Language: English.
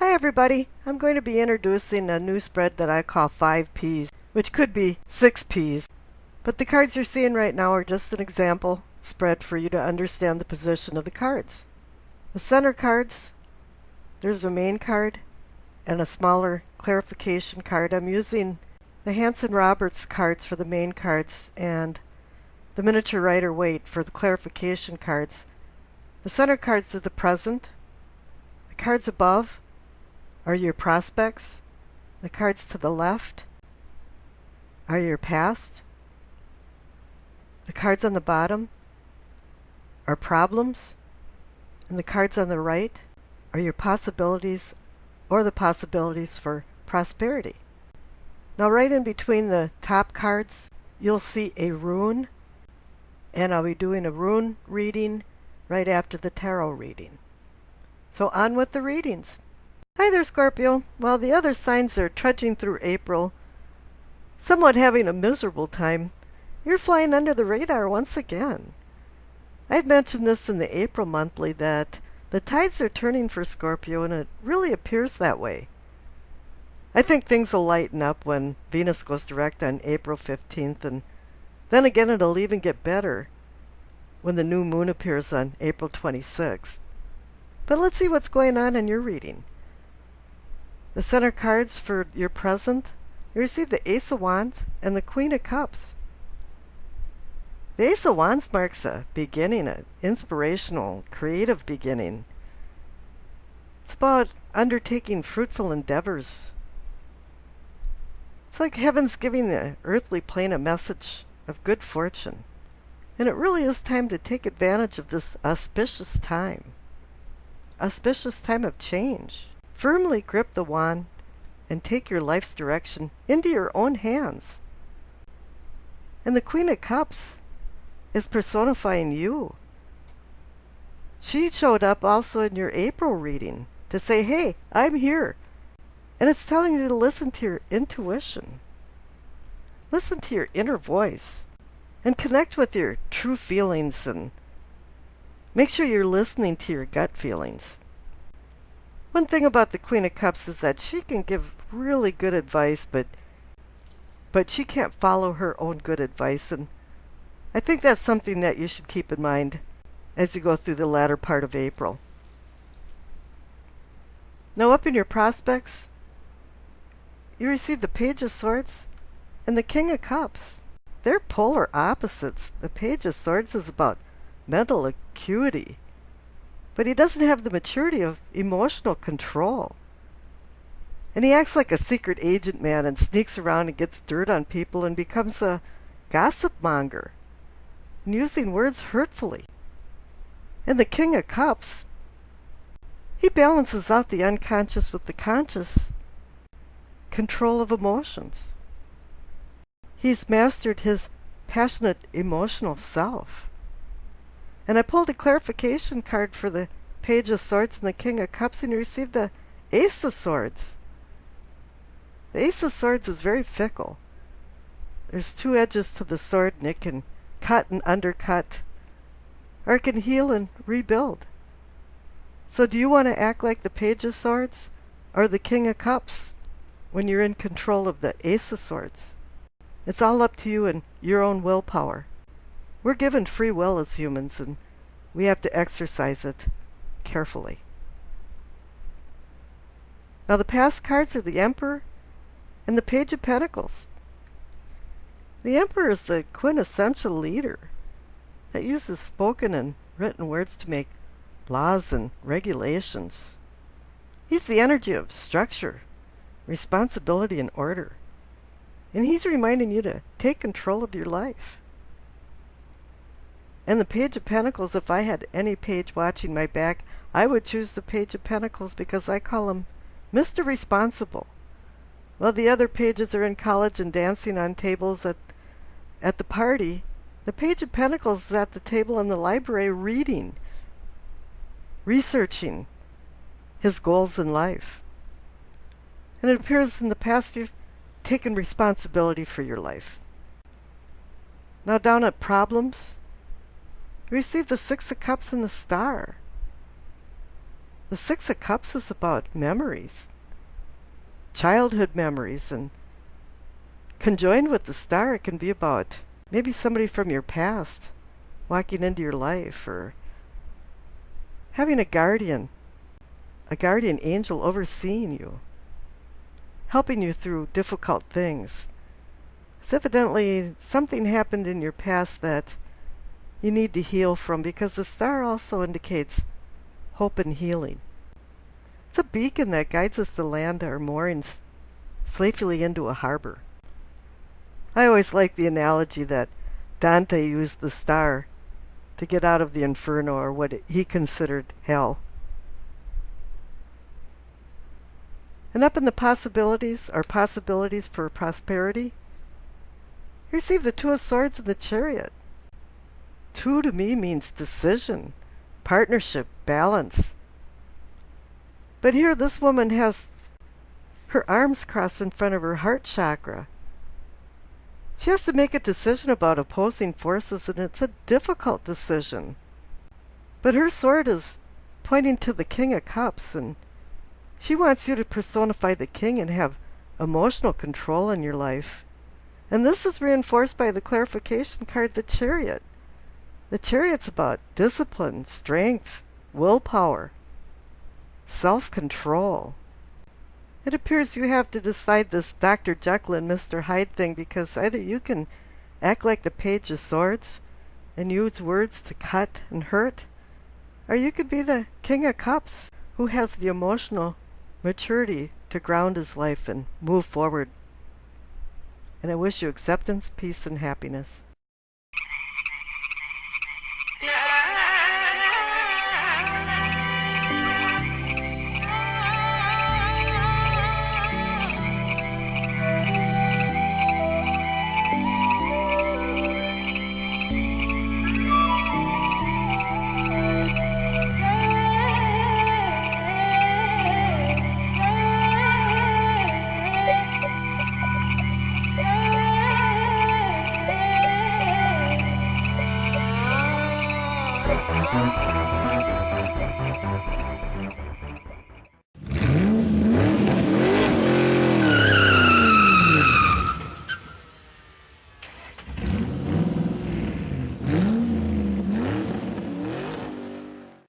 Hi everybody, I'm going to be introducing a new spread that I call 5 Ps, which could be 6 Ps. But the cards you're seeing right now are just an example spread for you to understand the position of the cards. The center cards, there's a main card and a smaller clarification card. I'm using the Hanson-Roberts cards for the main cards and the miniature Rider-Waite for the clarification cards. The center cards are the present. The cards above are your prospects. The cards to the left are your past. The cards on the bottom are problems. And the cards on the right are your possibilities or the possibilities for prosperity. Now right in between the top cards, you'll see a rune. And I'll be doing a rune reading right after the tarot reading. So on with the readings. Hi there, Scorpio. While the other signs are trudging through April, somewhat having a miserable time, you're flying under the radar once again. I'd mentioned this in the April monthly that the tides are turning for Scorpio, and it really appears that way. I think things will lighten up when Venus goes direct on April 15th, and then again it'll even get better when the new moon appears on April 26th. But let's see what's going on in your reading. The center cards for your present, you receive the Ace of Wands and the Queen of Cups. The Ace of Wands marks a beginning, an inspirational, creative beginning. It's about undertaking fruitful endeavors. It's like heaven's giving the earthly plane a message of good fortune. And it really is time to take advantage of this auspicious time of change. Firmly grip the wand and take your life's direction into your own hands. And the Queen of Cups is personifying you. She showed up also in your April reading to say, hey, I'm here. And it's telling you to listen to your intuition. Listen to your inner voice and connect with your true feelings, and make sure you're listening to your gut feelings. One thing about the Queen of Cups is that she can give really good advice, but she can't follow her own good advice, and I think that's something that you should keep in mind as you go through the latter part of April. Now up in your prospects, you receive the Page of Swords and the King of Cups. They're polar opposites. The Page of Swords is about mental acuity, but he doesn't have the maturity of emotional control. And he acts like a secret agent man and sneaks around and gets dirt on people and becomes a gossip monger and using words hurtfully. And the King of Cups, he balances out the unconscious with the conscious control of emotions. He's mastered his passionate emotional self. And I pulled a clarification card for the Page of Swords and the King of Cups, and you received the Ace of Swords. The Ace of Swords is very fickle. There's two edges to the sword, and it can cut and undercut, or it can heal and rebuild. So do you want to act like the Page of Swords or the King of Cups when you're in control of the Ace of Swords? It's all up to you and your own willpower. We're given free will as humans, and we have to exercise it carefully. Now the past cards are the Emperor and the Page of Pentacles. The Emperor is the quintessential leader that uses spoken and written words to make laws and regulations. He's the energy of structure, responsibility, and order. And he's reminding you to take control of your life. And the Page of Pentacles, if I had any page watching my back, I would choose the Page of Pentacles because I call him Mr. Responsible. While the other pages are in college and dancing on tables at the party, the Page of Pentacles is at the table in the library reading, researching his goals in life. And it appears in the past you've taken responsibility for your life. Now down at problems, you receive the Six of Cups and the Star. The Six of Cups is about memories, childhood memories, and conjoined with the Star, it can be about maybe somebody from your past walking into your life, or having a guardian angel overseeing you, helping you through difficult things. It's evidently something happened in your past that you need to heal from, because the Star also indicates hope and healing. It's a beacon that guides us to land our moorings safely into a harbor. I always like the analogy that Dante used the star to get out of the inferno, or what he considered hell. And up in the possibilities, are possibilities for prosperity. You receive the Two of Swords and the Chariot. Two to me means decision, partnership, balance. But here this woman has her arms crossed in front of her heart chakra. She has to make a decision about opposing forces, and it's a difficult decision. But her sword is pointing to the King of Cups, and she wants you to personify the king and have emotional control in your life. And this is reinforced by the clarification card, the Chariot. The Chariot's about discipline, strength, willpower, self-control. It appears you have to decide this Dr. Jekyll and Mr. Hyde thing, because either you can act like the Page of Swords and use words to cut and hurt, or you could be the King of Cups who has the emotional maturity to ground his life and move forward. And I wish you acceptance, peace, and happiness.